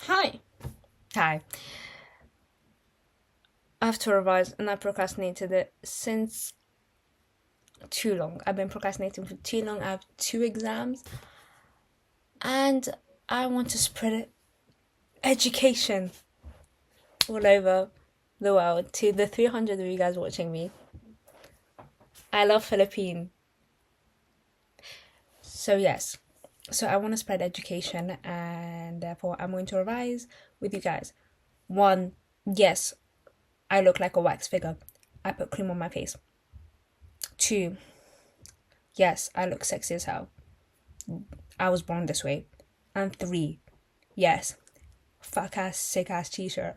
Hi. I have to revise and I procrastinated it since too long. I've been procrastinating for too long. I have 2 exams and I want to spread education all over the world to the 300 of you guys watching me. I love Philippines. So yes. So I want to spread education and therefore I'm going to revise with you guys. 1, yes, I look like a wax figure. I put cream on my face. 2, yes, I look sexy as hell. I was born this way. And 3, yes, fuck ass, sick ass t-shirt.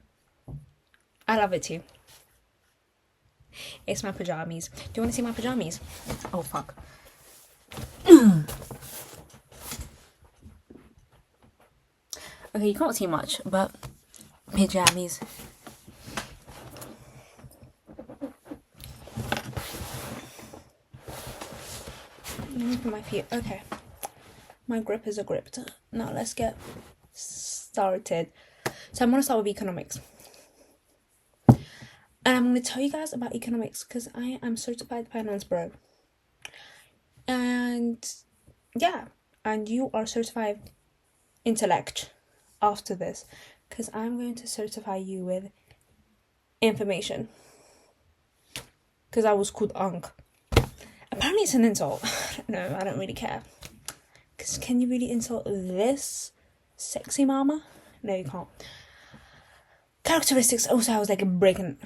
I love it too. It's my pajamas. Do you want to see my pajamas? Oh, fuck. Okay, you can't see much, but pajamas. Let me put my feet. Okay. My grip is a grip. Now let's get started. So I'm going to start with economics. And I'm going to tell you guys about economics because I am certified finance bro. And yeah, and you are certified intellect after this because I'm going to certify you with information because I was called Unk. Apparently it's an insult. No, I don't really care. Because can you really insult this sexy mama? No, you can't. Characteristics. Also, I was like breaking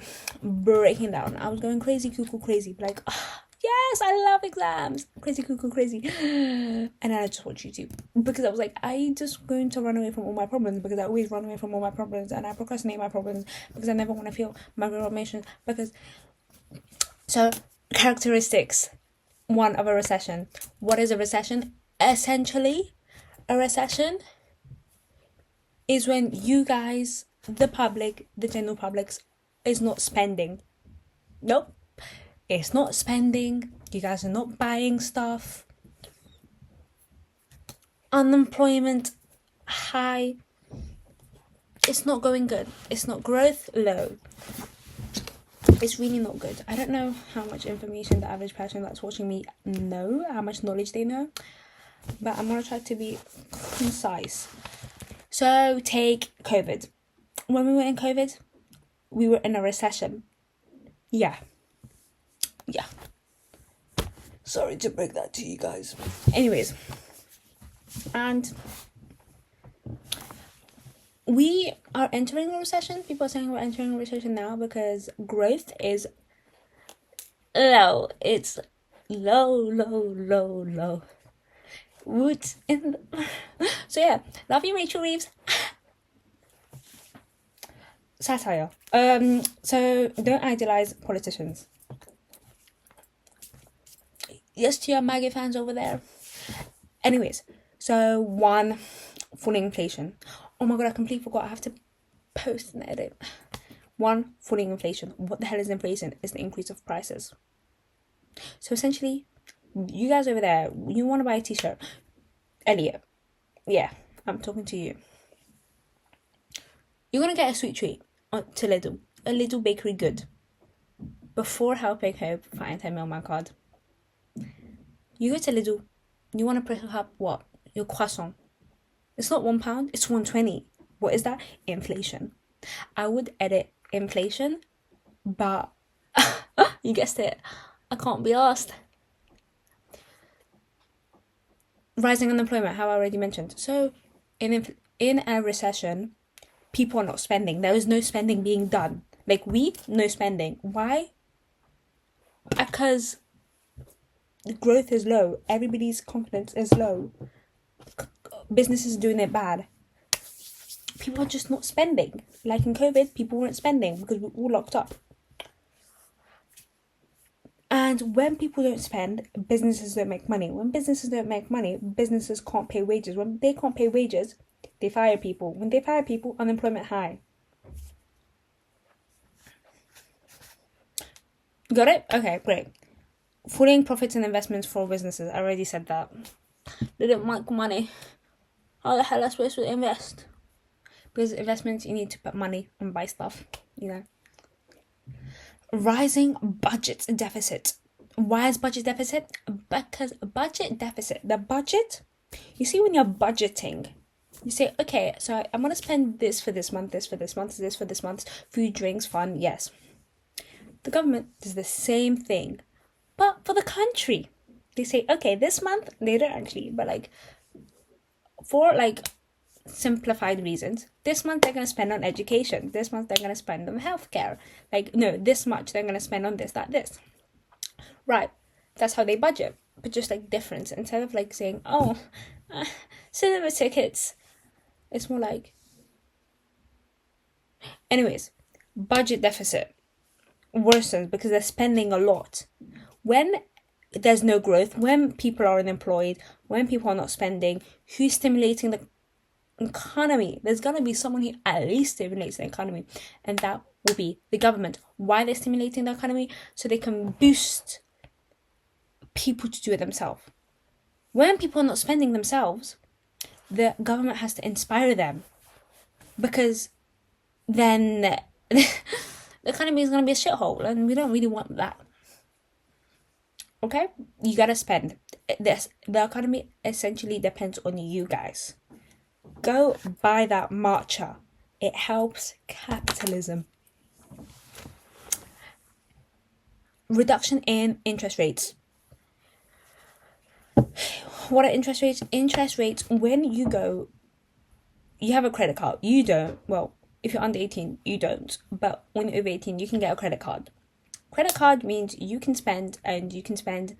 down. I was going crazy, cuckoo, crazy. Like, yes, I love exams. Crazy, cuckoo, crazy. And then I just watched YouTube. Because I was like, I just going to run away from all my problems. Because I always run away from all my problems. And I procrastinate my problems. Because I never want to feel my real emotions. So, characteristics. 1 of a recession. What is a recession? Essentially, a recession is when you guys, the public, the general public, is not spending. Nope. It's not spending. You guys are not buying stuff. Unemployment high. It's not going good. It's not growth low. It's really not good. I don't know how much information the average person that's watching me know, how much knowledge they know, but I'm going to try to be concise. So take COVID. When we were in COVID, we were in a recession. Yeah. Sorry to break that to you guys. Anyways, and we are entering a recession. People are saying we're entering a recession now because growth is low. It's low. Woods in the... So yeah, love you, Rachel Reeves. Satire. So don't idolize politicians. Yes, to your MAGA fans over there. Anyways, so 1, falling inflation. Oh my god, I completely forgot. I have to post and edit. 1, falling inflation. What the hell is inflation? It's the increase of prices. So essentially, you guys over there, you want to buy a t-shirt. Elliot, yeah, I'm talking to you. You're going to get a sweet treat to Lidl. A Lidl bakery good. Before helping Hope find her mailman card. You go to Lidl. You want to pick up what? Your croissant. It's not £1, it's £1.20. What is that? Inflation. I would edit inflation, but you guessed it. I can't be asked. Rising unemployment, how I already mentioned. So, in a recession, people are not spending. There is no spending being done. Like no spending. Why? Because the growth is low. Everybody's confidence is low. Businesses doing it bad. People are just not spending. Like in COVID, people weren't spending because we were all locked up. And when people don't spend, businesses don't make money. When businesses don't make money, businesses can't pay wages. When they can't pay wages, they fire people. When they fire people, unemployment high. Got it? Okay, great. Falling profits and investments for businesses. I already said that. They don't make money. How the hell are they supposed to invest? Because investments, you need to put money and buy stuff, you know. Rising budget deficit. Why is budget deficit? Because budget deficit, the budget, you see when you're budgeting, you say, okay, so I'm going to spend this for this month, this for this month, this for this month, food, drinks, fun, yes. The government does the same thing, but for the country. They say, okay, this month, they don't actually, but like, for like simplified reasons, this month they're going to spend on education, this month they're going to spend on healthcare, like, no, this much they're going to spend on this, that, this. Right, that's how they budget, but just like difference. Instead of like saying, oh, cinema tickets, it's more like, anyways, budget deficit worsens because they're spending a lot. When there's no growth, when people are unemployed, when people are not spending, who's stimulating the economy? There's gonna be someone who at least stimulates the economy, and that will be the government. Why they're stimulating the economy? So they can boost people to do it themselves. When people are not spending themselves, the government has to inspire them, because then the economy is going to be a shithole, and we don't really want that. Okay, you gotta spend. The economy essentially depends on you guys. Go buy that matcha. It helps capitalism. Reduction in interest rates. What are interest rates? Interest rates, when you have a credit card. You don't. Well, if you're under 18, you don't. But when you're over 18, you can get a credit card. Credit card means you can spend, and you can spend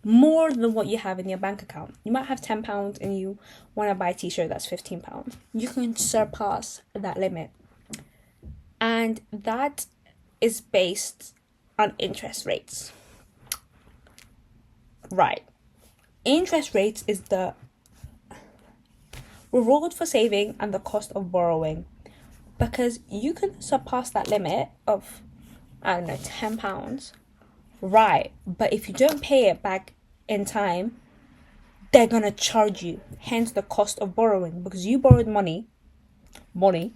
more than what you have in your bank account. You might have £10 and you want to buy a t-shirt that's £15. You can surpass that limit. And that is based on interest rates. Right. Interest rates is the reward for saving and the cost of borrowing. Because you can surpass that limit of, I don't know, £10. Right. But if you don't pay it back in time, they're going to charge you. Hence the cost of borrowing. Because you borrowed money, and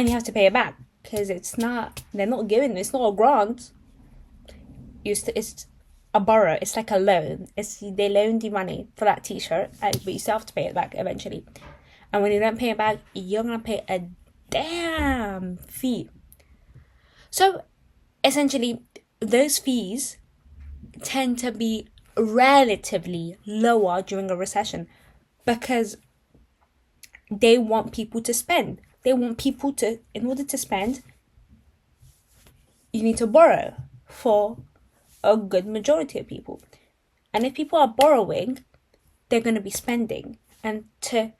you have to pay it back. Because they're not giving, it's not a grant. It's a borrow. It's like a loan. They loaned you money for that t-shirt, but you still have to pay it back eventually. And when you don't pay it back, you're going to pay a damn fee. So, essentially, those fees tend to be relatively lower during a recession because they want people to spend. They want people to, in order to spend, you need to borrow for a good majority of people. And if people are borrowing, they're going to be spending. And to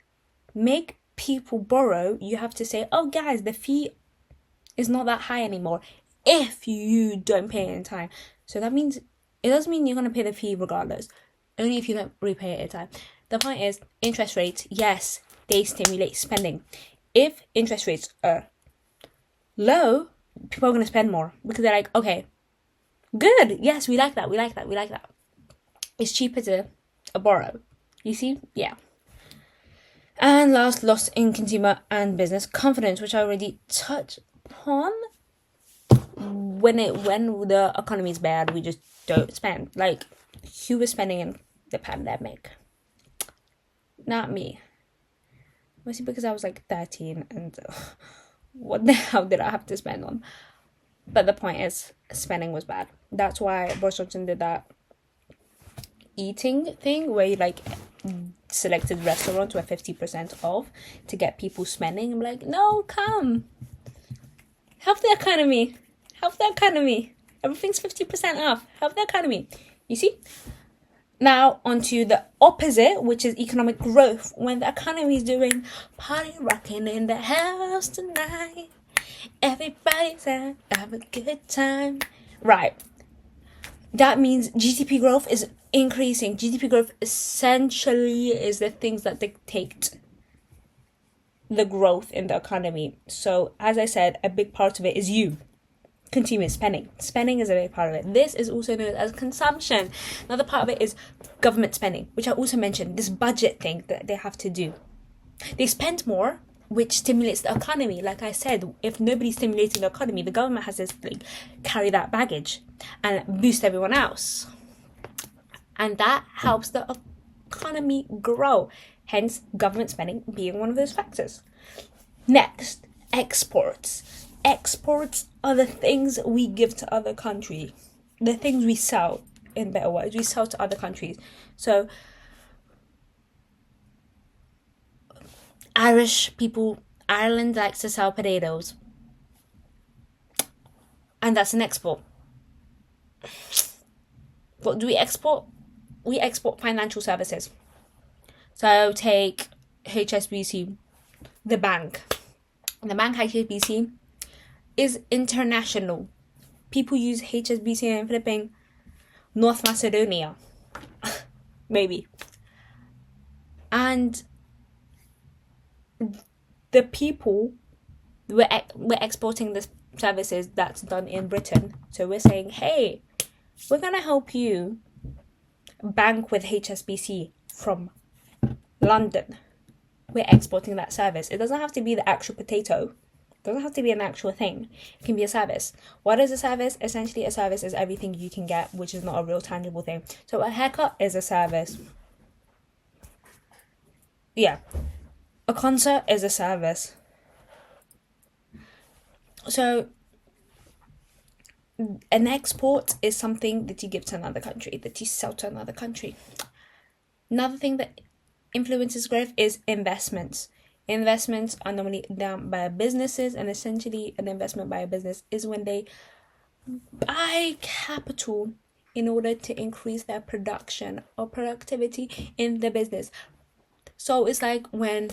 make people borrow, you have to say, oh guys, the fee is not that high anymore if you don't pay it in time. So that means, it doesn't mean you're going to pay the fee regardless, only if you don't repay it in time. The point is, interest rates, yes, they stimulate spending. If interest rates are low, people are going to spend more because they're like, okay, good, yes, we like that. It's cheaper to borrow. You see? Yeah. And last, loss in consumer and business confidence, which I already touched upon. When the economy is bad, we just don't spend. Like, who was spending in the pandemic? Not me. Mostly because I was like 13 and what the hell did I have to spend on? But the point is, spending was bad. That's why Boris Johnson did that eating thing where he like selected restaurants were 50% off to get people spending. I'm like, no, come. Help the economy. Everything's 50% off. Help the economy. You see? Now, onto the opposite, which is economic growth. When the economy is doing party rocking in the house tonight. Everybody's out, have a good time. Right. That means GDP growth is increasing. GDP growth essentially is the things that dictate the growth in the economy. So, as I said, a big part of it is you. Consumer spending. Spending is a big part of it. This is also known as consumption. Another part of it is government spending, which I also mentioned, this budget thing that they have to do. They spend more, which stimulates the economy. Like I said, if nobody's stimulating the economy, the government has to carry that baggage and boost everyone else. And that helps the economy grow. Hence, government spending being one of those factors. Next, exports. Exports are the things we give to other countries. The things we sell, in better words, we sell to other countries. So, Irish people, Ireland likes to sell potatoes. And that's an export. What do we export? We export financial services. So take HSBC, the bank. The bank HSBC is international. People use HSBC in flipping North Macedonia. Maybe. And the people, we're exporting the services that's done in Britain. So we're saying, hey, we're going to help you bank with HSBC from London. We're exporting that service. It doesn't have to be the actual potato. It doesn't have to be an actual thing. It can be a service. What is a service? Essentially, a service is everything you can get, which is not a real tangible thing. So a haircut is a service. Yeah. A concert is a service. So an export is something that you give to another country, that you sell to another country. Another thing that influences growth is investments. Investments are normally done by businesses, and essentially an investment by a business is when they buy capital in order to increase their production or productivity in the business. So it's like when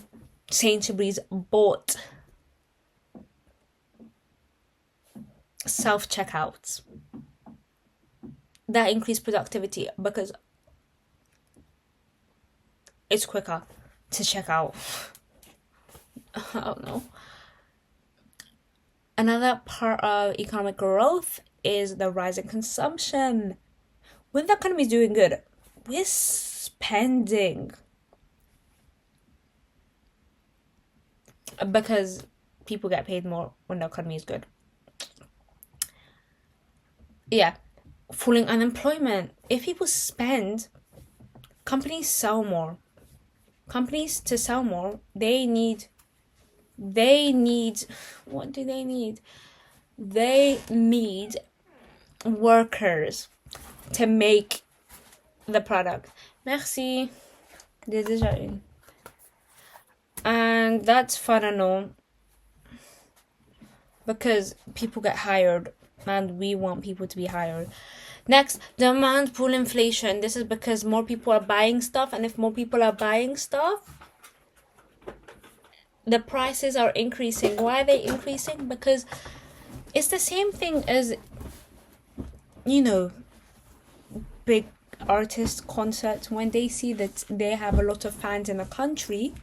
Sainsbury's bought self-checkouts. That increased productivity because it's quicker to check out. I don't know. Another part of economic growth is the rise in consumption. When the economy is doing good, we're spending. Because people get paid more when the economy is good. Yeah. Falling unemployment. If people spend, companies sell more. Companies to sell more, they need, what do they need? They need workers to make the product. Merci. Déjà une. And that's fun and all, because people get hired and we want people to be hired. Next, demand pull inflation. This is because more people are buying stuff, and if more people are buying stuff, the prices are increasing. Why are they increasing? Because it's the same thing as, big artist concerts. When they see that they have a lot of fans in a country,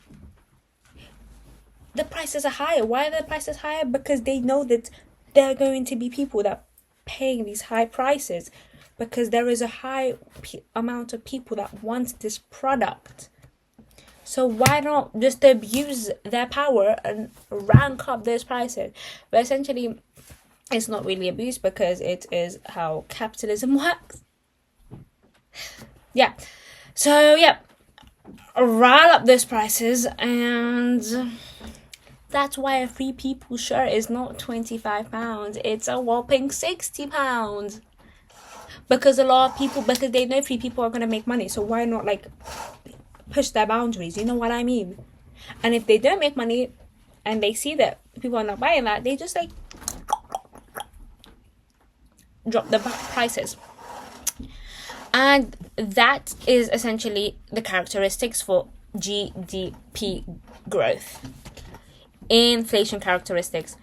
the prices are higher. Why are the prices higher? Because they know that there are going to be people that are paying these high prices, because there is a high amount of people that want this product. So why not just abuse their power and rank up those prices? But essentially, it's not really abuse, because it is how capitalism works. Yeah. So, yeah. Rile up those prices, and that's why a Free People shirt is not £25. It's a whopping £60. Because a lot of people, because they know Free People are going to make money. So why not, push their boundaries? You know what I mean? And if they don't make money and they see that people are not buying that, they just, drop the prices. And that is essentially the characteristics for GDP growth. Inflation characteristics: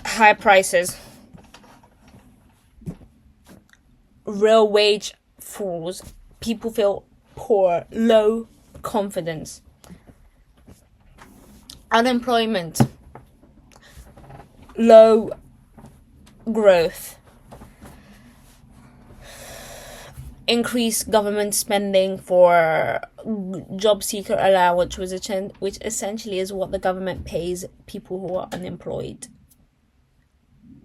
high prices, real wage falls, people feel poor, low confidence, unemployment, low growth, increase government spending for job seeker allowance, which essentially is what the government pays people who are unemployed,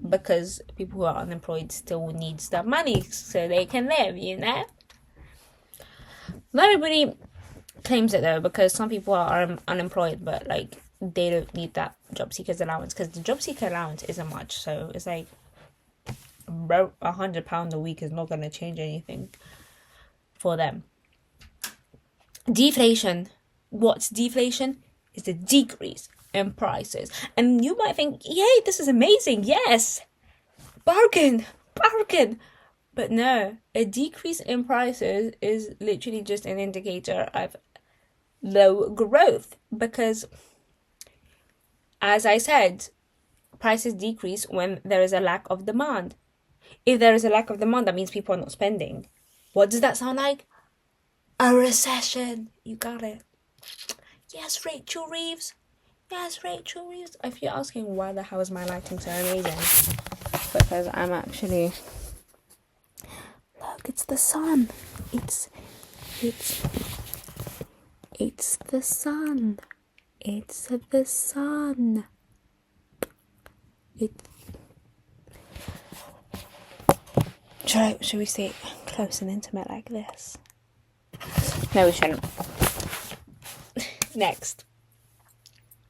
because people who are unemployed still needs that money so they can live, you know. Not everybody claims it though, because some people are unemployed, but like they don't need that job seekers allowance, because the job seeker allowance isn't much. So it's like, bro, £100 a week is not going to change anything for them. Deflation. What's deflation? Is the decrease in prices. And you might think, yay, this is amazing. Yes, bargain. But no, a decrease in prices is literally just an indicator of low growth, because, as I said, prices decrease when there is a lack of demand. If there is a lack of demand, that means people are not spending. What does that sound like? A recession. You got it. Yes, Rachel Reeves. If you're asking why the hell is my lighting so amazing, because I'm actually... Look, it's the sun. It's the sun. It's the sun. Should we stay close and intimate like this? No, we shouldn't. Next.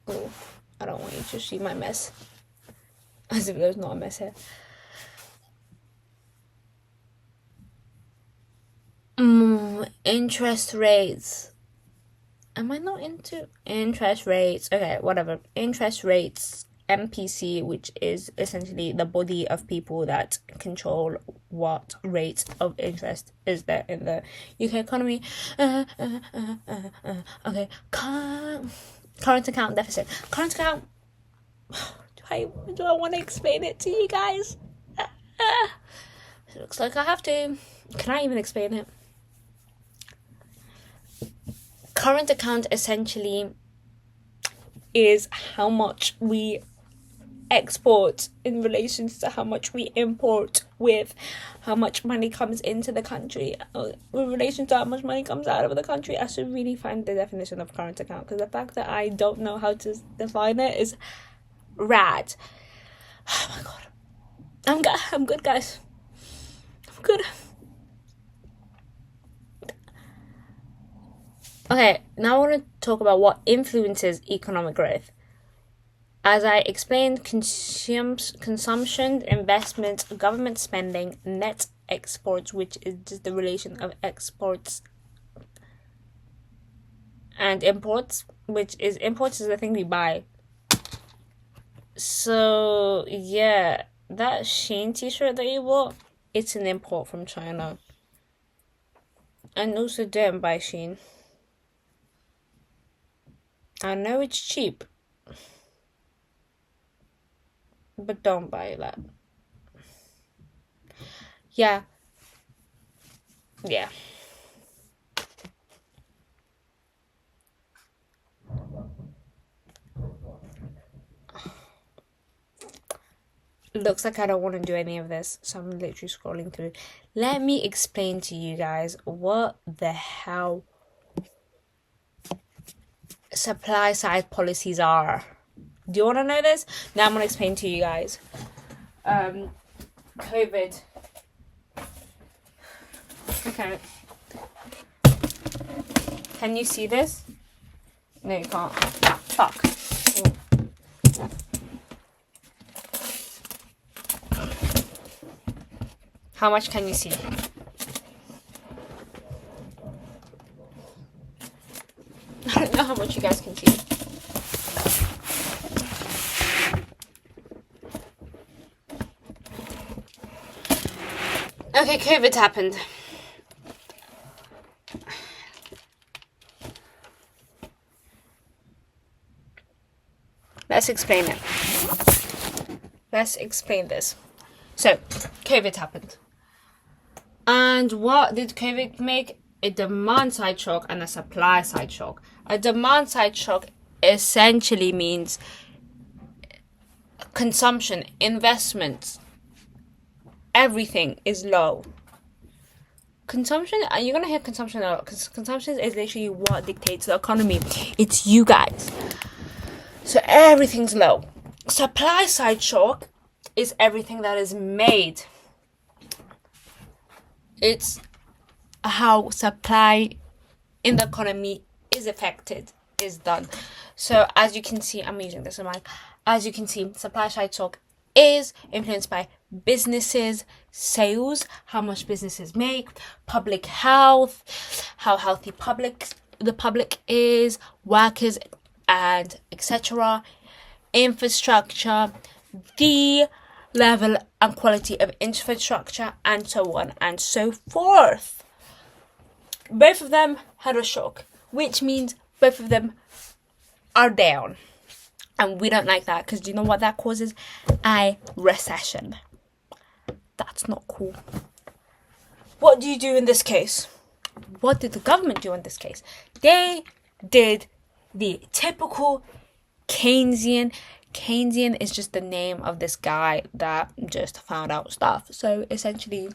Oh, I don't want you to see my mess. As if there's not a mess here. Interest rates. Am I not into interest rates? Okay, whatever. Interest rates, MPC, which is essentially the body of people that control what rate of interest is there in the UK economy. Okay, current account deficit. Current account. Do I want to explain it to you guys? It looks like I have to. Can I even explain it? Current account essentially is how much we export in relation to how much we import, with how much money comes into the country in relation to how much money comes out of the country. I should really find the definition of current account, because the fact that I don't know how to define it is rad. Oh my god. I'm good, guys. I'm good. Okay, now I want to talk about what influences economic growth. As I explained, consumption, investment, government spending, net exports, which is just the relation of exports and imports, which is imports is the thing we buy. So yeah, that Shein t-shirt that you bought, it's an import from China. And also don't buy Shein. I know it's cheap, but don't buy that. Yeah. Looks like I don't want to do any of this, so I'm literally scrolling through. Let me explain to you guys what the hell supply side policies are. Do you want to know this? Now I'm going to explain to you guys. COVID. Okay. Can you see this? No, you can't. Fuck. How much can you see? I don't know how much you guys can see. Okay, COVID happened. Let's explain it. Let's explain this. So, COVID happened. And what did COVID make? A demand side shock and a supply side shock. A demand side shock essentially means consumption, investments, everything is low. consumption, you're gonna hear consumption a lot, because consumption is literally what dictates the economy. It's you guys. So everything's low. Supply side shock is everything that is made. It's how supply in the economy is affected, is done. So as you can see, I'm using this in my, as you can see, supply side shock is influenced by businesses, sales, how much businesses make, public health, how healthy the public is, workers, and etc. Infrastructure, the level and quality of infrastructure, and so on and so forth. Both of them had a shock, which means both of them are down. And we don't like that, because do you know what that causes? A recession. That's not cool. What do you do in this case? What did the government do in this case? They did the typical Keynesian. Keynesian is just the name of this guy that just found out stuff. So essentially,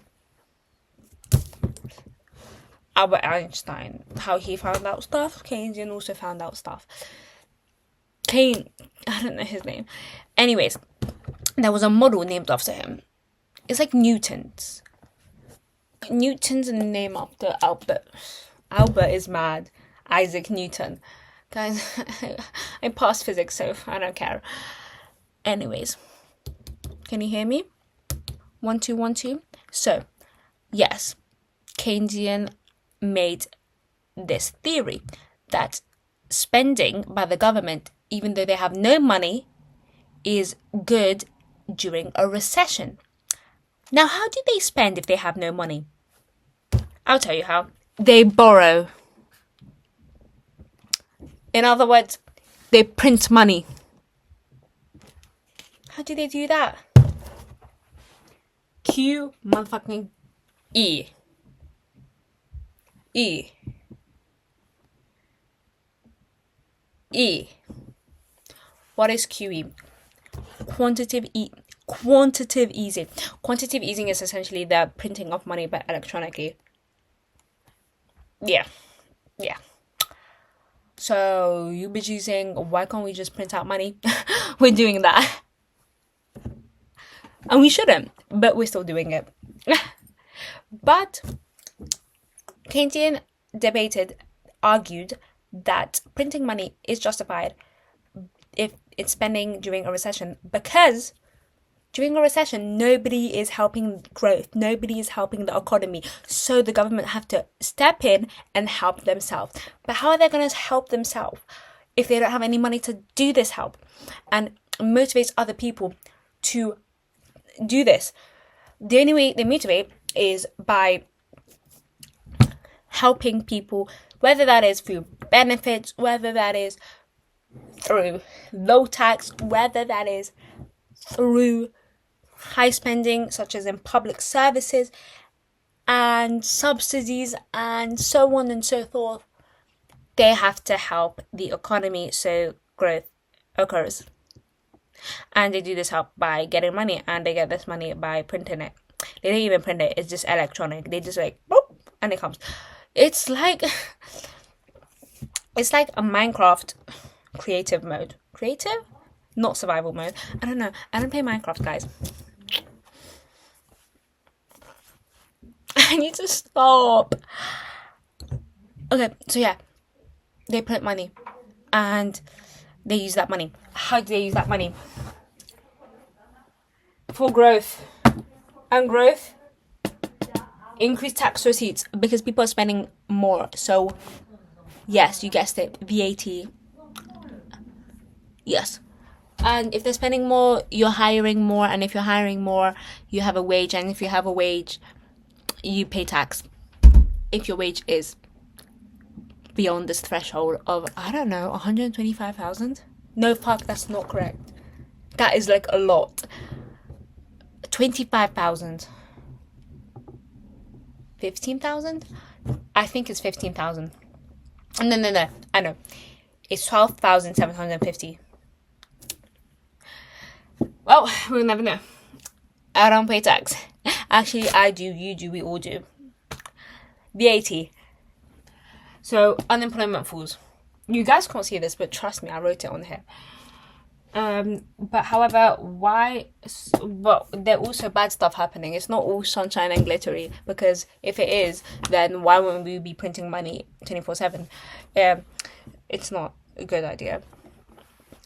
Albert Einstein, how he found out stuff, Keynesian also found out stuff. I don't know his name. Anyways, there was a model named after him. It's like Newton's. Newton's name after Albert. Albert is mad. Isaac Newton. Guys, I passed physics, so I don't care. Anyways, can you hear me? 1 2 1 2. So, yes, Keynesian made this theory that spending by the government, even though they have no money, is good during a recession. Now, how do they spend if they have no money? I'll tell you how. They borrow. In other words, they print money. How do they do that? Q motherfucking E. E. E. What is QE? Quantitative easing. Quantitative easing is essentially the printing of money but electronically. Yeah. So you be using, why can't we just print out money? We're doing that. And we shouldn't, but we're still doing it. But Keynesian argued that printing money is justified if it's spending during a recession, because during a recession, nobody is helping growth. Nobody is helping the economy. So the government have to step in and help themselves. But how are they going to help themselves if they don't have any money to do this help and motivate other people to do this? The only way they motivate is by helping people, whether that is through benefits, whether that is through low tax, whether that is through high spending, such as in public services and subsidies and so on and so forth. They have to help the economy so growth occurs. And they do this help by getting money, and they get this money by printing it. They don't even print it, it's just electronic. They just like, boop, and it comes. It's like a Minecraft creative mode. Creative? Not survival mode. I don't know. I don't play Minecraft, guys. I need to stop. Okay, so yeah. They print money. And they use that money. How do they use that money? For growth. And growth, increase tax receipts, because people are spending more. So, yes, you guessed it. VAT. Yes. And if they're spending more, you're hiring more. And if you're hiring more, you have a wage. And if you have a wage, you pay tax. If your wage is beyond this threshold of, I don't know, 125,000? No, fuck, that's not correct. That is like a lot. 25,000. 15,000? I think it's 15,000. No. I know. It's 12,750. Well, we'll never know. I don't pay tax. Actually, I do, you do, we all do. VAT. So unemployment falls. You guys can't see this, but trust me, I wrote it on here. But however, but there also bad stuff happening. It's not all sunshine and glittery, because if it is, then why wouldn't we be printing money 24/7? It's not a good idea.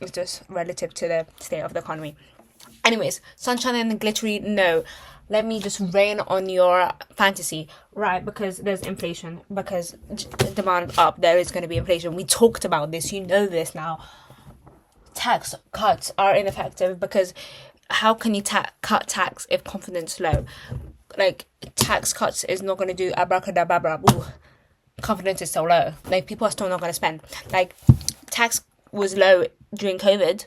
It's just relative to the state of the economy. Anyways, sunshine and glittery, no. Let me just rain on your fantasy, right? Because there's inflation, because demand up, there is going to be inflation. We talked about this, you know this now. Tax cuts are ineffective, because how can you cut tax if confidence is low? Like, tax cuts is not going to do abracadabra. Ooh, confidence is so low. Like, people are still not going to spend. Like, tax was low during COVID.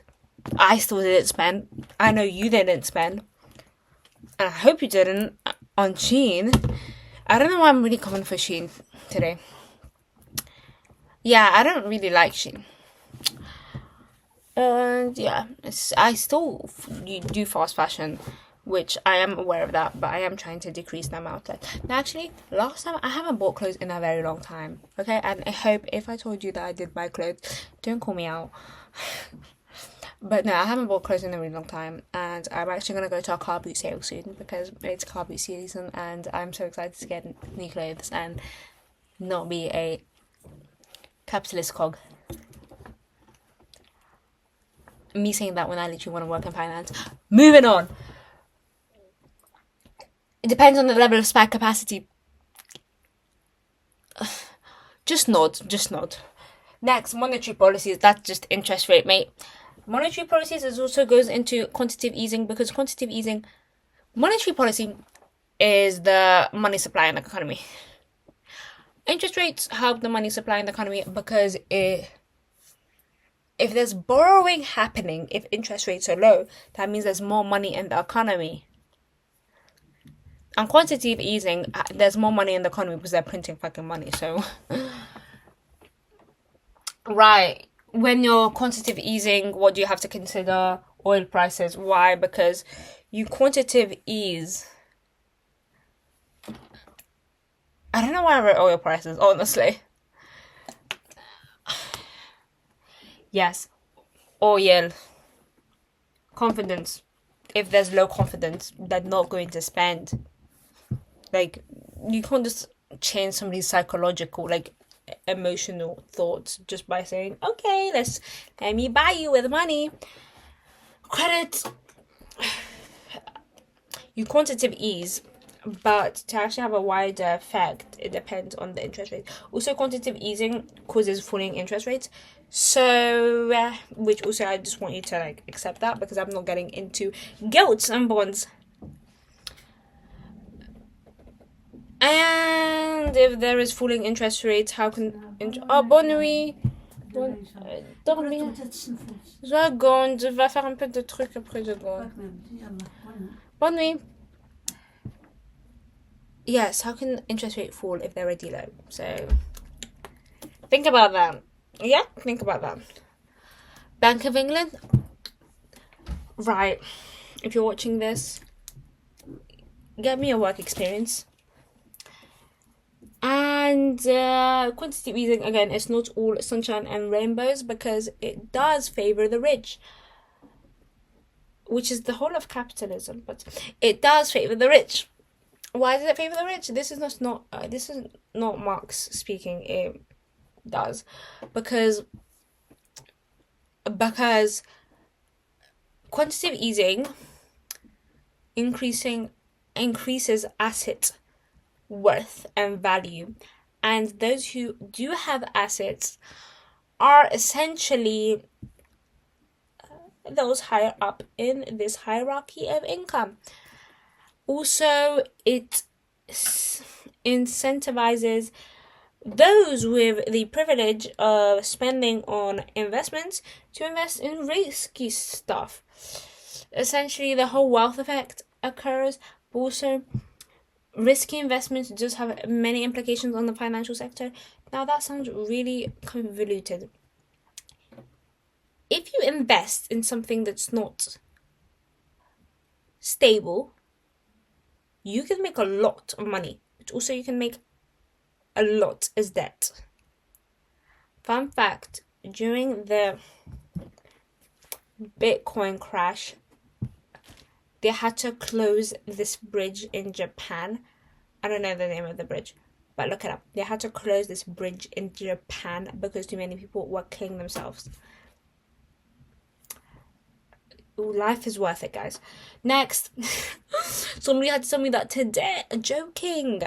I still didn't spend. I know you didn't spend. And I hope you didn't on Shein. I don't know why I'm really coming for Shein today. Yeah, I don't really like Shein. And yeah, I still do fast fashion, which I am aware of that, but I am trying to decrease the amount. Now, actually, last time I haven't bought clothes in a very long time. Okay, and I hope if I told you that I did buy clothes, don't call me out. But no, I haven't bought clothes in a really long time, and I'm actually going to go to a car boot sale soon, because it's car boot season, and I'm so excited to get new clothes and not be a capitalist cog. Me saying that when I literally want to work in finance. Moving on. It depends on the level of spare capacity. Just nod. Next, monetary policies. That's just interest rate, mate. Monetary policies also goes into quantitative easing, because monetary policy is the money supply in the economy. Interest rates help the money supply in the economy, because if there's borrowing happening, if interest rates are low, that means there's more money in the economy. And quantitative easing, there's more money in the economy because they're printing fucking money. So, right, when you're quantitative easing, what do you have to consider? Oil prices. Why? Because you quantitative ease. I don't know why I wrote oil prices, honestly. Yes, oil. Confidence. If there's low confidence, they're not going to spend. Like, you can't just change somebody's psychological, like, emotional thoughts just by saying, okay, let me buy you with money. Credit. You quantitative ease, but to actually have a wider effect, it depends on the interest rate. Also, quantitative easing causes falling interest rates. So, which also I just want you to like accept that, because I'm not getting into gilts and bonds. And if there is falling interest rates, how can bonne nuit. Dormir. Seconde, je vais faire un peu de trucs après je dors. Bonne nuit. Yes, how can interest rate fall if they're already low? So, think about that. Yeah, think about that. Bank of England. Right. If you're watching this, get me a work experience. And quantitative easing, again, it's not all sunshine and rainbows, because it does favor the rich, which is the whole of capitalism. But it does favor the rich. Why does it favor the rich? This is not Marx speaking. It does because quantitative easing increases asset worth and value, and those who do have assets are essentially those higher up in this hierarchy of income. Also, it incentivizes those with the privilege of spending on investments to invest in risky stuff. Essentially, the whole wealth effect occurs. Also, risky investments just have many implications on the financial sector. Now, that sounds really convoluted. If you invest in something that's not stable, you can make a lot of money, but also you can make a lot is debt. Fun fact, during the Bitcoin crash, they had to close this bridge in Japan. I don't know the name of the bridge, but look it up. They had to close this bridge in Japan because too many people were killing themselves. Ooh, life is worth it, guys. Next, somebody had to tell me that today. Joking.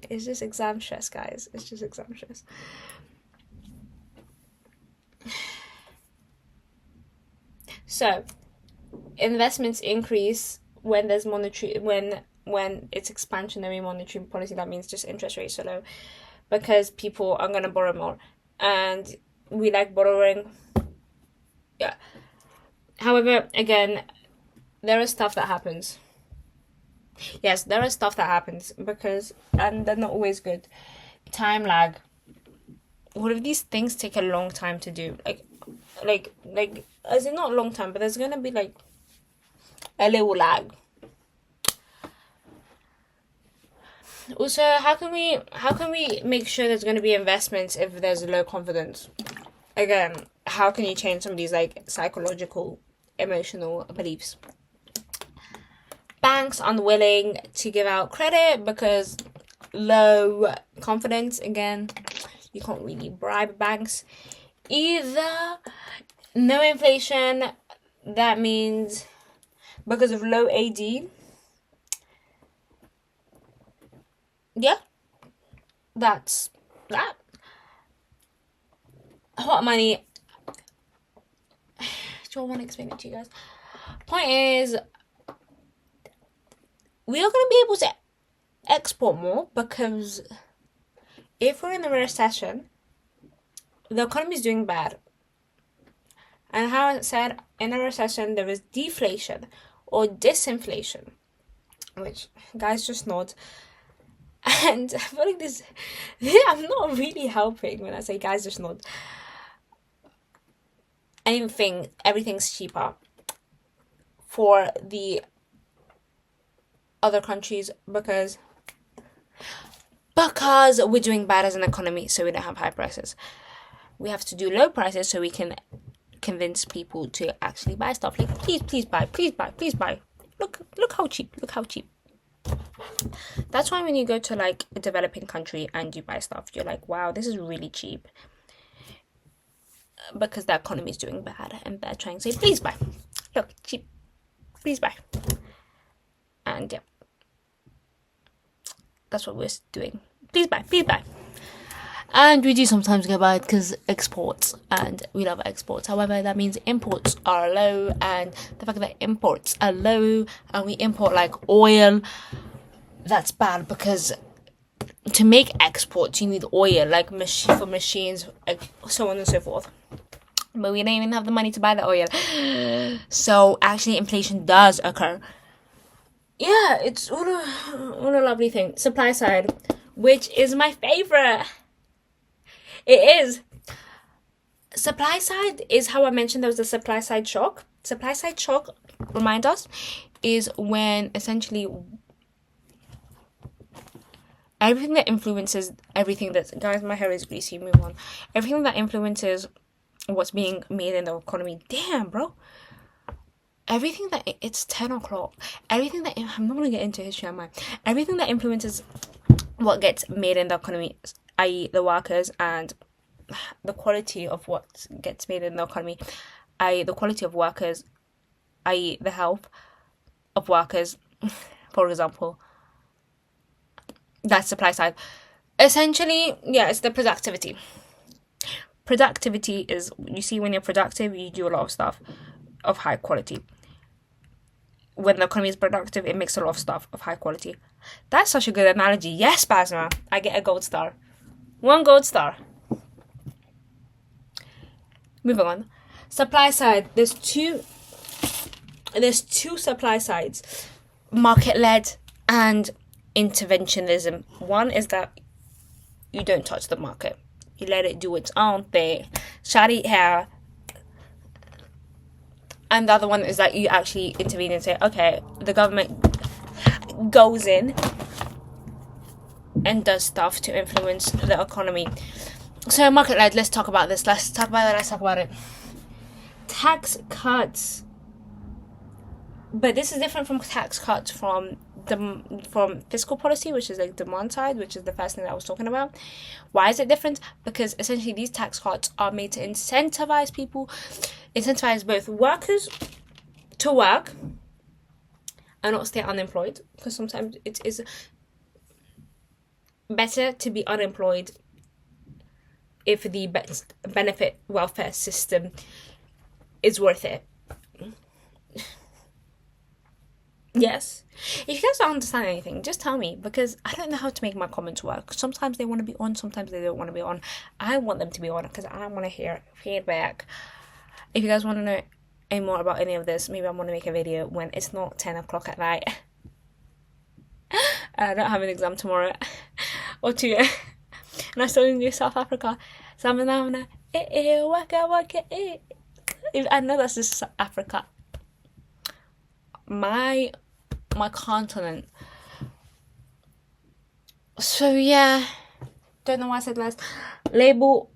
It's just exam stress, guys. It's just exam stress. So, investments increase when there's monetary when it's expansionary monetary policy. That means just interest rates are low because people are gonna borrow more, and we like borrowing. Yeah. However, again, there is stuff that happens. Yes, there is stuff that happens because, and they're not always good. Time lag. All of these things take a long time to do. Like, as in not a long time, but there's gonna be like a little lag. Also, how can we make sure there's gonna be investments if there's low confidence? Again, how can you change somebody's like psychological, emotional beliefs? Banks unwilling to give out credit because low confidence. Again, you can't really bribe banks either. No inflation. That means because of low AD. Yeah, that's that. Hot money. Do I want to explain it to you guys? Point is, we are going to be able to export more because if we're in a recession, the economy is doing bad. And how I said, in a recession, there is deflation or disinflation, which, guys, just nod. And I feel like this, I'm not really helping when I say guys just nod. Everything's cheaper for the other countries because we're doing bad as an economy, so we don't have high prices. We have to do low prices so we can convince people to actually buy stuff. Like, please buy. Look how cheap. That's why when you go to like a developing country and you buy stuff, you're like, wow, this is really cheap. Because the economy is doing bad and they're trying to say, please buy. Look, cheap. Please buy. And yeah. That's what we're doing. Please buy. And we do sometimes get by because exports, and we love exports. However, that means imports are low, and the fact that imports are low and we import like oil, that's bad because to make exports you need oil, like for machines, like so on and so forth. But we don't even have the money to buy the oil. So actually inflation does occur. Yeah, it's all a lovely thing. Supply side, which is my favorite. It is. Supply side is how I mentioned there was a supply side shock. Supply side shock, remind us, is when essentially everything that influences everything that, guys, my hair is greasy, move on. Everything that influences what's being made in the economy. Damn, bro. Everything that, it's 10 o'clock. Everything that, I'm not going to get into history, am I? Everything that influences what gets made in the economy, i.e. the workers, and the quality of what gets made in the economy, i.e. the quality of workers, i.e. the health of workers, for example. That's supply side. Essentially, yeah, it's the productivity. Productivity is, you see, when you're productive, you do a lot of stuff of high quality. When the economy is productive, it makes a lot of stuff of high quality. That's such a good analogy. Yes, Basma. I get a gold star. 1 gold star. Moving on. Supply side. There's two supply sides. Market-led and interventionism. One is that you don't touch the market. You let it do its own thing. Shawty hair. And the other one is that you actually intervene and say, okay, the government goes in and does stuff to influence the economy. So market-led, let's talk about this. Let's talk about it. Tax cuts. But this is different from tax cuts from fiscal policy, which is like demand side, which is the first thing that I was talking about. Why is it different? Because essentially these tax cuts are made to incentivize both workers to work and not stay unemployed, because sometimes it is better to be unemployed if the benefit welfare system is worth it. Yes. If you guys don't understand anything, just tell me, because I don't know how to make my comments work. Sometimes they want to be on, sometimes they don't want to be on. I want them to be on because I want to hear feedback. If you guys want to know any more about any of this, maybe I want to make a video when it's not 10 o'clock at night. I don't have an exam tomorrow or two, and I still in South Africa. So I know that's just South Africa. My continent. So yeah, don't know why I said last. Labor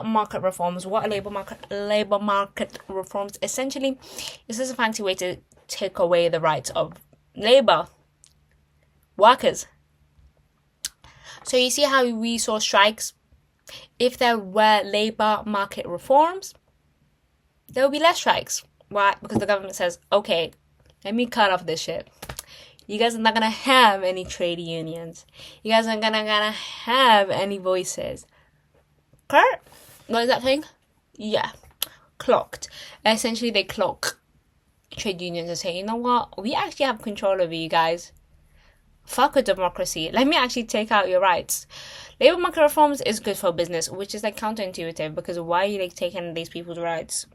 market reforms. What are labor market reforms? Essentially, this is a fancy way to take away the rights of labor workers. So you see how we saw strikes? If there were labor market reforms, there will be less strikes. Why? Because the government says, okay, let me cut off this shit. You guys are not gonna have any trade unions. You guys are gonna have any voices. Kurt? What is that thing? Yeah. Clocked. Essentially, they clock trade unions and say, you know what? We actually have control over you guys. Fuck with democracy. Let me actually take out your rights. Labor market reforms is good for business, which is like counterintuitive, because why are you like taking these people's rights?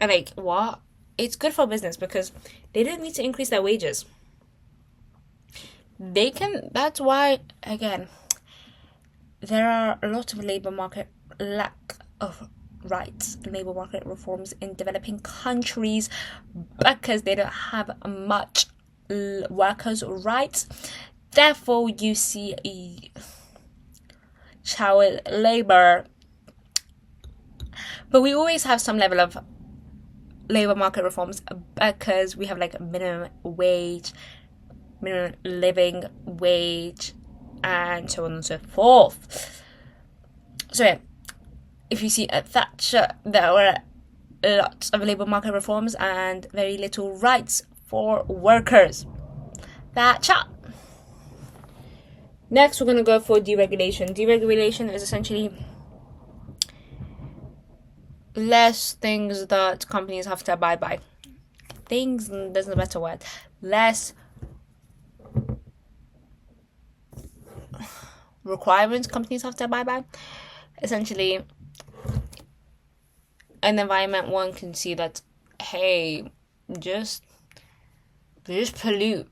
And like, what? It's good for business because they don't need to increase their wages. They can, that's why, again, there are a lot of labor market lack of rights, labor market reforms in developing countries, because they don't have much workers' rights. Therefore, you see child labor. But we always have some level of labor market reforms because we have like minimum wage, minimum living wage, and so on and so forth. So yeah, if you see at Thatcher, there were lots of labor market reforms and very little rights for workers. Thatcher. Next, we're going to go for deregulation. Deregulation is essentially less things that companies have to abide by. Things, there's no better word. Less requirements companies have to abide by. Essentially, an environment one can see that, hey, just pollute.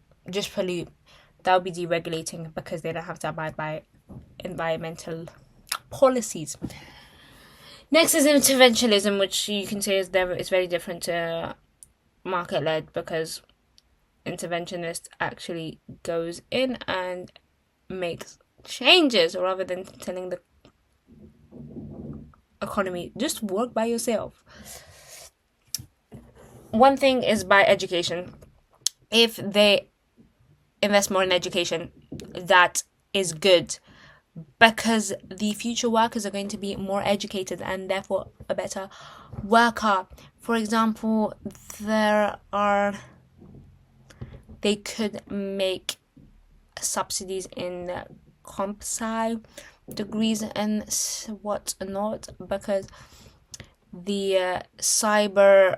That would be deregulating because they don't have to abide by environmental policies. Next is interventionism, which you can say is very different to market-led, because interventionist actually goes in and makes changes rather than telling the economy, just work by yourself. One thing is by education. If they invest more in education, that is good, because the future workers are going to be more educated and therefore a better worker. For example, they could make subsidies in comp sci degrees and what not, because the cyber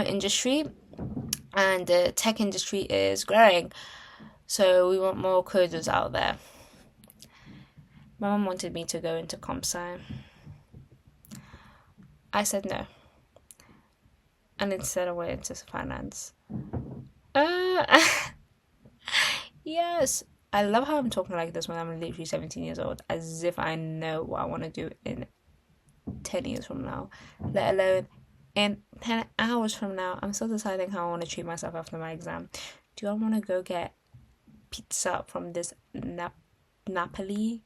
industry and the tech industry is growing, so we want more coders out there. My mum wanted me to go into comp sci. I said no, and instead I went into finance. Yes, I love how I'm talking like this when I'm literally 17 years old, as if I know what I want to do in 10 years from now, let alone in 10 hours from now, I'm still deciding how I want to treat myself after my exam. Do I want to go get pizza from this Napoli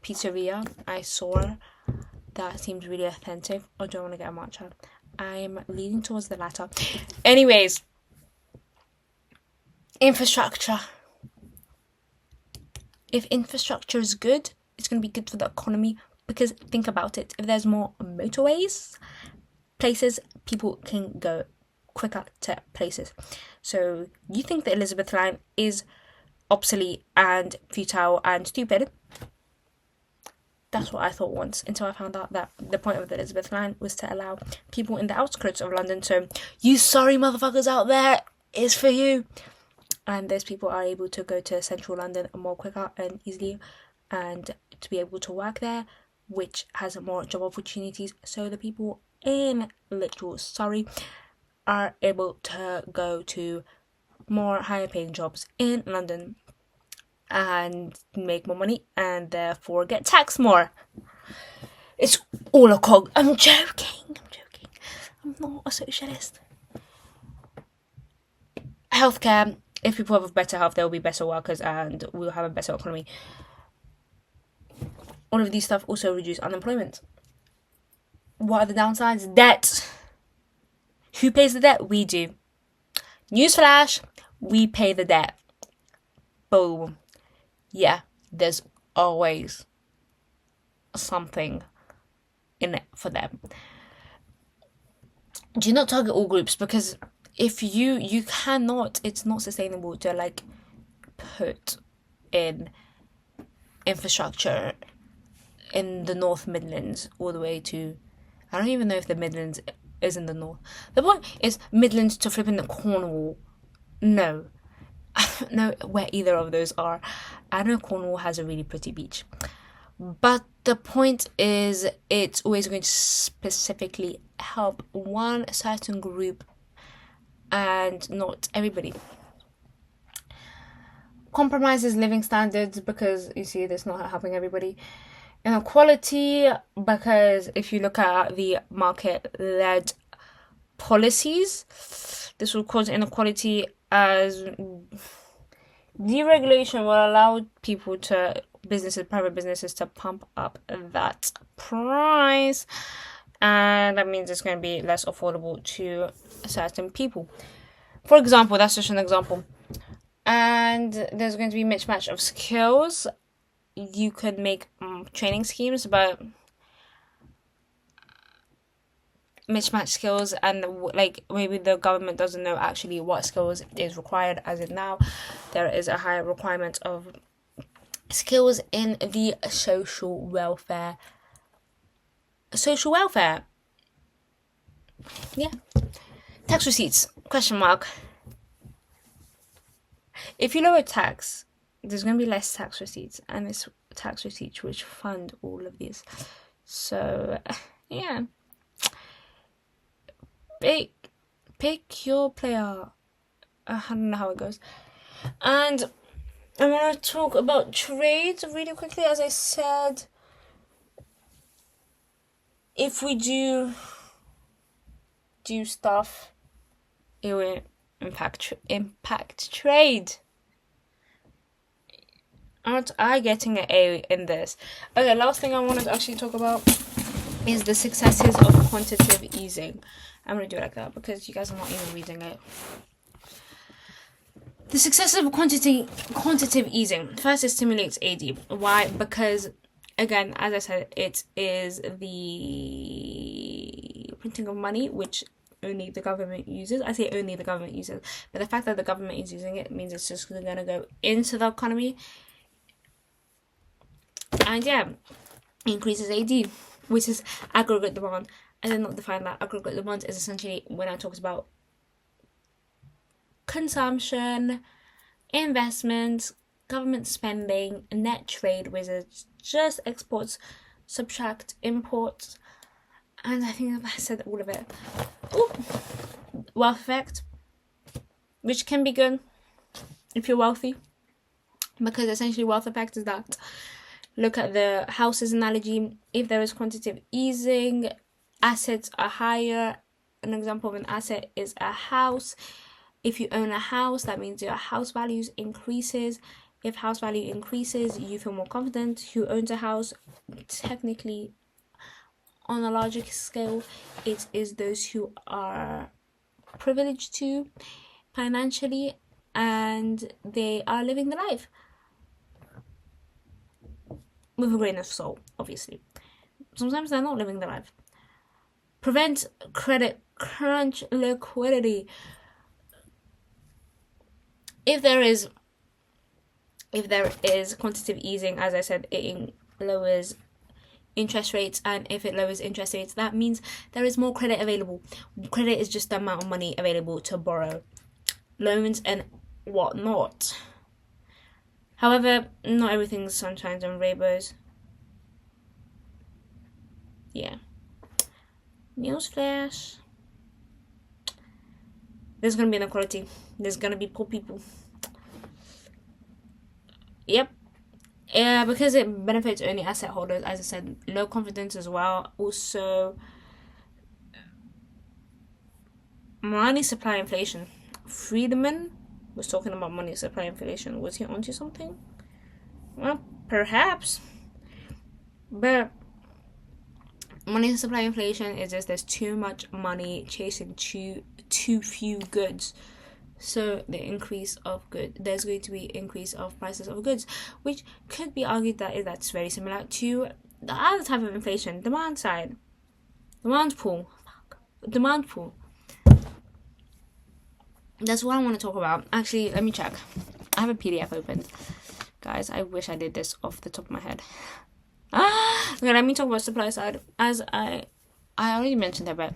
pizzeria I saw that seems really authentic, or do I want to get a matcha? I'm leaning towards the latter. Anyways, infrastructure. If infrastructure is good, it's going to be good for the economy, because think about it. If there's more motorways, places, people can go quicker to places. So you think the Elizabeth line is obsolete and futile and stupid? That's what I thought once, until I found out that the point of the Elizabeth line was to allow people in the outskirts of London. So you sorry motherfuckers out there, it's for you. And those people are able to go to central London more quicker and easily, and to be able to work there, which has more job opportunities. So the people in literal Surrey are able to go to more higher paying jobs in London and make more money, and therefore get taxed more. It's all a cog. I'm joking. I'm not a socialist. Healthcare. If people have better health, there will be better workers and we'll have a better economy. All of these stuff also reduce unemployment. What are the downsides? Debt. Who pays the debt? We do. Newsflash, we pay the debt. Boom. Yeah, there's always something in it for them. Do not target all groups, because if you cannot, it's not sustainable to like put in infrastructure in the North Midlands all the way to, I don't even know if the Midlands is in the north. The point is Midlands to flipping the Cornwall. No. I don't know where either of those are. I know Cornwall has a really pretty beach. But the point is, it's always going to specifically help one certain group and not everybody. Compromises living standards, because you see, that's not helping everybody. Inequality, because if you look at the market-led policies, this will cause inequality, as deregulation will allow people to, private businesses to pump up that price, and that means it's going to be less affordable to certain people. For example, that's just an example. And there's going to be mismatch of skills. You could make training schemes, but mismatch skills, and like maybe the government doesn't know actually what skills is required. As in now, there is a higher requirement of skills in the social welfare. Yeah. Tax receipts, question mark. If you lower tax, there's going to be less tax receipts, and it's tax receipts which fund all of these. So, yeah. Pick your player. I don't know how it goes. And I'm going to talk about trade really quickly. As I said, if we do stuff, it will impact trade. Aren't I getting an A in this? Okay, last thing I wanted to actually talk about is the successes of quantitative easing. I'm going to do it like that because you guys are not even reading it. The success of quantitative easing. First, it stimulates AD. Why? Because, again, as I said, it is the printing of money, which only the government uses. I say only the government uses, but the fact that the government is using it means it's just going to go into the economy. And yeah, increases AD, which is aggregate demand. I did not define that. Aggregate demand is essentially when I talked about consumption, investments, government spending, net trade, which is just exports, subtract imports, and I think I said all of it. Ooh. Wealth effect, which can be good if you're wealthy, because essentially wealth effect is that. Look at the houses analogy. If there is quantitative easing, assets are higher. An example of an asset is a house. If you own a house, that means your house values increases. If house value increases, you feel more confident. Who owns a house? Technically, on a larger scale, it is those who are privileged to financially, and they are living the life with a grain of salt, obviously. Sometimes they're not living the life. Prevent credit crunch liquidity. If there is quantitative easing, as I said, it lowers interest rates, and if it lowers interest rates, that means there is more credit available. Credit is just the amount of money available to borrow loans and whatnot. However, not everything's sunshines and rainbows. Yeah. Newsflash. There's gonna be inequality. There's gonna be poor people. Yep. Yeah, because it benefits only asset holders, as I said, low confidence as well. Also, money supply inflation. Friedman was talking about money supply inflation. Was he onto something? Well, perhaps. But money supply inflation is just there's too much money chasing too few goods. So the increase of goods, there's going to be increase of prices of goods, which could be argued that that's very similar to the other type of inflation, demand side, demand pool. That's what I want to talk about. Actually, let me check. I have a PDF open, guys. I wish I did this off the top of my head. Okay, let me talk about supply side. As I already mentioned that, but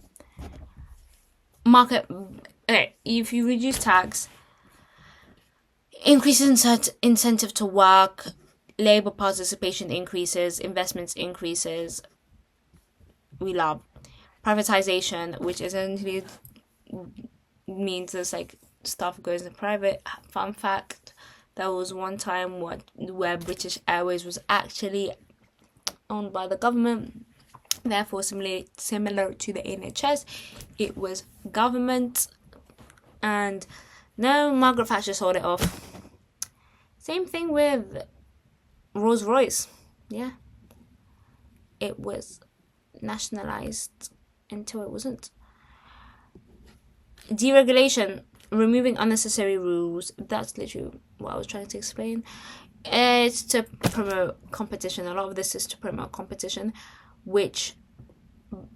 market. Okay, if you reduce tax, increases incentive to work, labor participation increases, investments increases. We love privatization, which essentially means there's like stuff goes in private. Fun fact: there was one time where British Airways was actually owned by the government. Therefore, similar to the NHS, it was government. And no, Margaret Thatcher sold it off. Same thing with Rolls-Royce. Yeah. It was nationalized until it wasn't. Deregulation, removing unnecessary rules. That's literally what I was trying to explain. It's to promote competition. A lot of this is to promote competition, which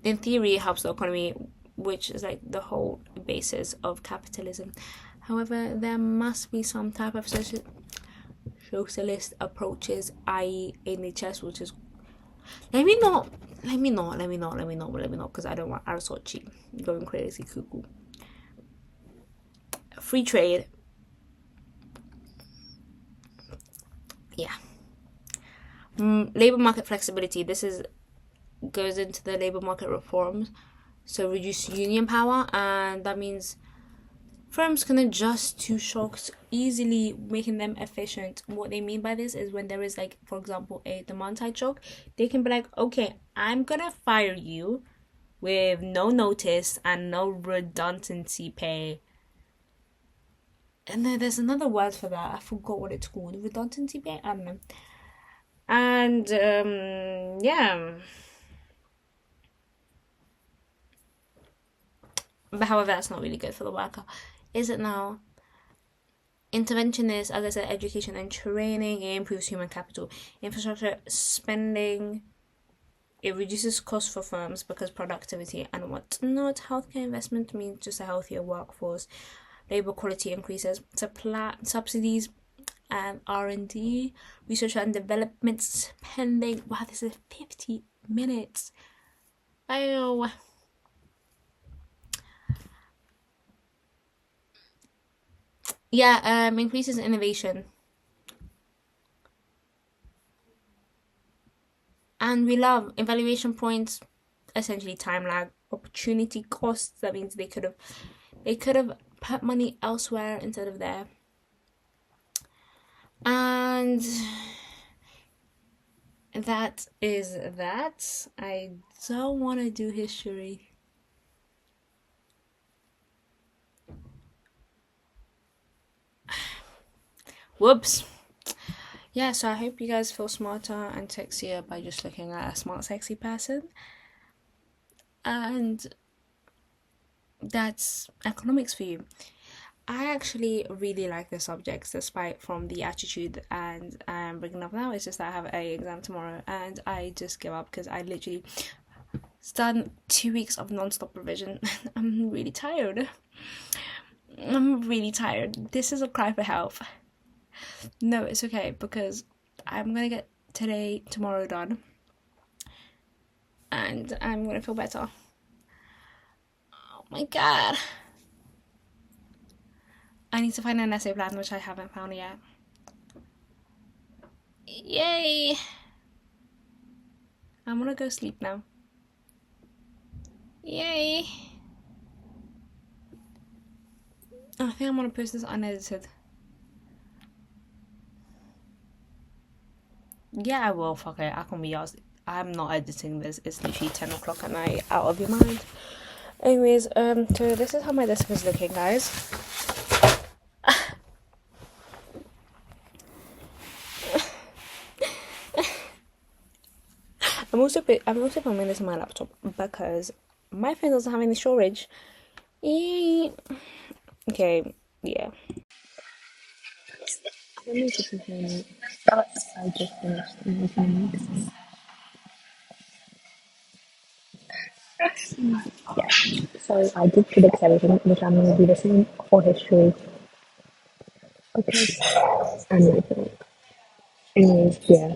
in theory helps the economy, which is like the whole basis of capitalism. However, there must be some type of socialist approaches, i.e. NHS, which is let me not, because I don't want Arasochi going crazy cuckoo. Free trade. Yeah. Labor market flexibility. This goes into the labor market reforms. So reduce union power, and that means firms can adjust to shocks easily, making them efficient. What they mean by this is when there is, like, for example, a demand side shock, they can be like, okay, I'm gonna fire you with no notice and no redundancy pay. And then there's another word for that. I forgot what it's called. Redundancy pay? I don't know. And yeah. But however, that's not really good for the worker, is it now? Intervention is, as I said, education and training. It improves human capital. Infrastructure spending. It reduces costs for firms because productivity and whatnot. Healthcare investment means just a healthier workforce. Labor quality increases. Supply subsidies and R&D. Research and development spending. Wow, this is 50 minutes. Oh. Yeah, increases innovation. And we love evaluation points, essentially time lag, opportunity costs. That means they could have put money elsewhere instead of there. And that is that. I don't want to do history. Whoops. Yeah, so I hope you guys feel smarter and sexier by just looking at a smart, sexy person. And that's economics for you. I actually really like the subjects despite from the attitude and I'm bringing up now. It's just that I have a exam tomorrow and I just give up because I literally done 2 weeks of non-stop revision. I'm really tired. I'm really tired. This is a cry for help. No, it's okay because I'm gonna get today, tomorrow done and I'm gonna feel better. Oh my god. I need to find an essay plan, which I haven't found yet. Yay! I'm gonna go sleep now. Yay! I think I'm gonna post this unedited. Yeah, I will. Fuck it. I can be asked. I'm not editing this. It's literally 10 o'clock at night. Out of your mind. Anyways, so this is how my desk is looking, guys. I'm also filming this on my laptop because my phone doesn't have any storage. Yay. Okay, yeah. Let me just confirm. I just finished making this. Yeah. So I did predict everything, which I'm going to do the same for history. Okay. And anyways, yeah.